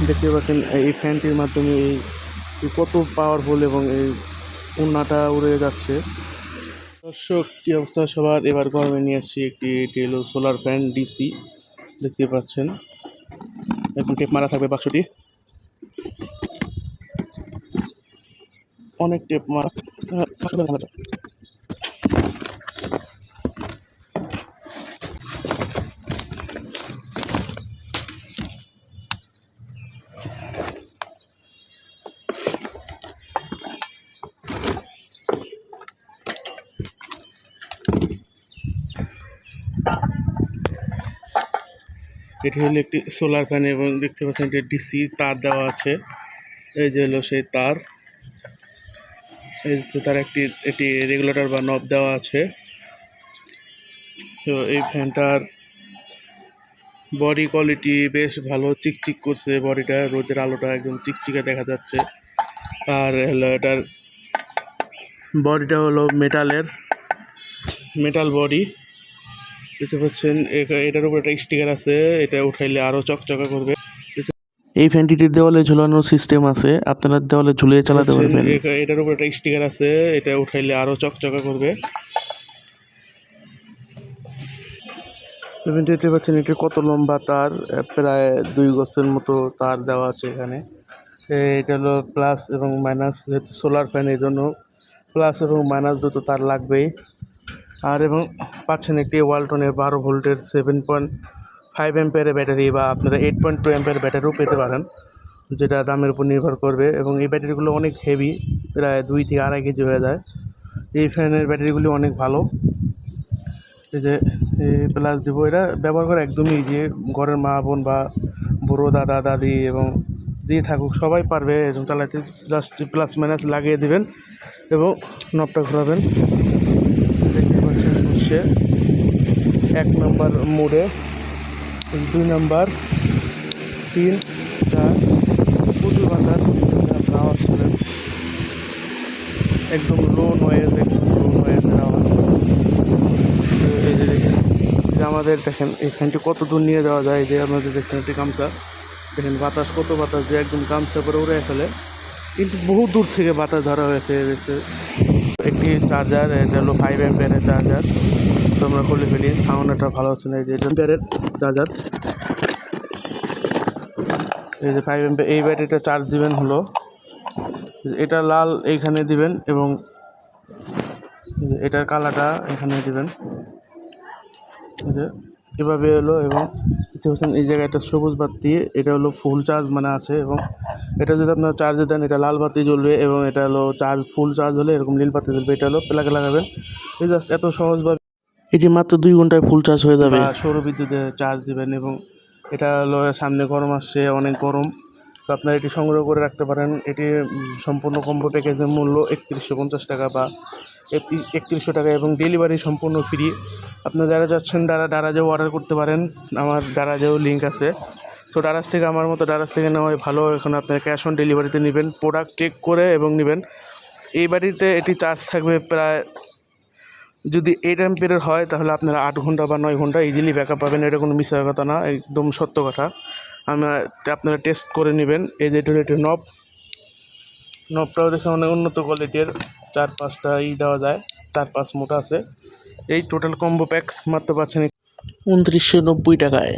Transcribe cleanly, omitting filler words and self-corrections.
দেখতে পাচ্ছেন এই ফ্যানটির মাধ্যমে এই কত পাওয়ারফুল এবং এই উন্নাটা উড়ে যাচ্ছে। দর্শক কী অবস্থা সবার, এবার গরমে নিয়ে আসছি এটি হলো সোলার ফ্যান ডিসি। দেখতে পাচ্ছেন এখন টেপ মারা থাকবে বাক্সটি, অনেক টেপ মারা। এটি হলো একটি সোলার ফ্যান এবং দেখতে পাচ্ছেন এটি ডিসি তার দেওয়া আছে। এই যে হলো সেই তার, এই তার এটি রেগুলেটর বা নব দেওয়া আছে। তো এই ফ্যানটার বডি কোয়ালিটি বেশ ভালো, চিকচিক করছে বডিটা, রোদের আলোটা একদম চিকচিকে দেখা যাচ্ছে। আর হলো এটার বডিটা হলো মেটাল বডি। দেখতে পাচ্ছেন এটার উপর একটা স্টিকার আছে, এটা উঠাইলে আরো চকচকা করবে। এই ফ্যানটির দেওয়ালে ঝুলানোর সিস্টেম আছে, আপনারা দেওয়ালে ঝুলিয়ে চালাতে পারবেন। এটার উপর একটা স্টিকার আছে, এটা উঠাইলে আরো চকচকা করবে। দেখতে পাচ্ছেন এটি কত লম্বা তার, প্রায় 2 গজের মতো তার দেওয়া আছে এখানে। এটা হলো প্লাস এবং মাইনাস, যেহেতু সোলার ফ্যান এই জন্য প্লাস এবং মাইনাস দুটো তার লাগবেই। আর এবং পাচ্ছেন একটি ওয়ালটনের 12 ভোল্টের 7.5 অ্যাম্পিয়ারের ব্যাটারি, বা আপনারা 8.2 অ্যাম্পিয়ার ব্যাটারিও পেতে পারেন, যেটা দামের উপর নির্ভর করবে। এবং এই ব্যাটারিগুলো অনেক হেভি, প্রায় 2 থেকে 2.5 কেজি হয়ে যায়। এই ফ্যানের ব্যাটারিগুলি অনেক ভালো। এই যে প্লাস দিব, এটা ব্যবহার করা একদমই ইজি। ঘরের মা বোন বা বুড়ো দাদা দাদি এবং দিয়ে থাকুক সবাই পারবে এবং চালাতে। জাস্ট প্লাস মাইনাস লাগিয়ে দেবেন এবং নবটা ঘোরাবেন। দেখতে পাচ্ছেন হচ্ছে 1 নম্বর মোডে, 2 নম্বর, 3, 4, প্রচুর বাতাস, আওয়াজ শুনেন একদম লো নয়েজের আওয়াজ। এই যে দেখেন, আমাদের দেখেন এই ফ্যানটি কত দূর নিয়ে যাওয়া যায়। যে আমাদের দেখেন একটি গামছা, দেখেন বাতাস, কত বাতাস যে একদম গামছা করে উড়ে ফেলে, কিন্তু বহু দূর থেকে বাতাস ধরা হয়েছে। একটি চার্জার, এটা হলো 5 অ্যাম্পিয়ারের চার্জার। তো আমরা খুলে ফেলি, সাউন্ড একটা ভালো হচ্ছে না। এই যে অ্যাম্পিয়ারের চার্জার, এই যে 5 অ্যাম্পিয়ার। এই ব্যাটারিটা চার্জ দিবেন হলো, এটা লাল এইখানে দিবেন এবং এটার কালারটা এখানে দিবেন, এভাবে হলো। এবং দেখতে পাচ্ছেন এই জায়গায় একটা সবুজ বাতি, এটা হলো ফুল চার্জ মানে আছে। এবং এটা যদি আপনার চার্জে দেন, এটা লাল বাতি জ্বলবে, এবং এটা হলো ফুল চার্জ হলে এরকম নীল বাতি জ্বলবে। এটা হলো প্লাগে লাগাবেন, এই জাস্ট এত সহজভাবে এটি মাত্র 2 ঘন্টায় ফুল চার্জ হয়ে যাবে। সৌর বিদ্যুতে চার্জ দিবেন। এবং এটা হলো সামনে গরম আসছে, অনেক গরম, তো আপনারা এটি সংগ্রহ করে রাখতে পারেন। এটি সম্পূর্ণ কম্বো প্যাকেজের মূল্য 3150 টাকা বা 3100 টাকা, এবং ডেলিভারি সম্পূর্ণ ফ্রি। আপনারা যারা যাচ্ছেন দারাজেও অর্ডার করতে পারেন, আমার দারাজেও লিঙ্ক আছে। সো দারাজ থেকে, আমার মতো দারাজ থেকে নেওয়াই ভালো। এখন আপনারা ক্যাশ অন ডেলিভারিতে নেবেন, প্রোডাক্ট চেক করে এবং নেবেন। এই বাড়িতে এটি চার্জ থাকবে প্রায়, যদি 8 অ্যাম্পিয়ারের হয় তাহলে আপনারা 8 ঘন্টা বা 9 ঘন্টা ইজিলি ব্যাকআপ পাবেন। এটা কোনো মিথ্যা কথা না, একদম সত্য কথা। আপনারা টেস্ট করে নেবেন। এই যে এটি নবটাও দেখে অনেক উন্নত কোয়ালিটির, 4-5টা দেওয়া যায়, 4-5 মোটা আছে। এই টোটাল কম্বো প্যাক মাত্র পাচ্ছেন 2990 টাকায়।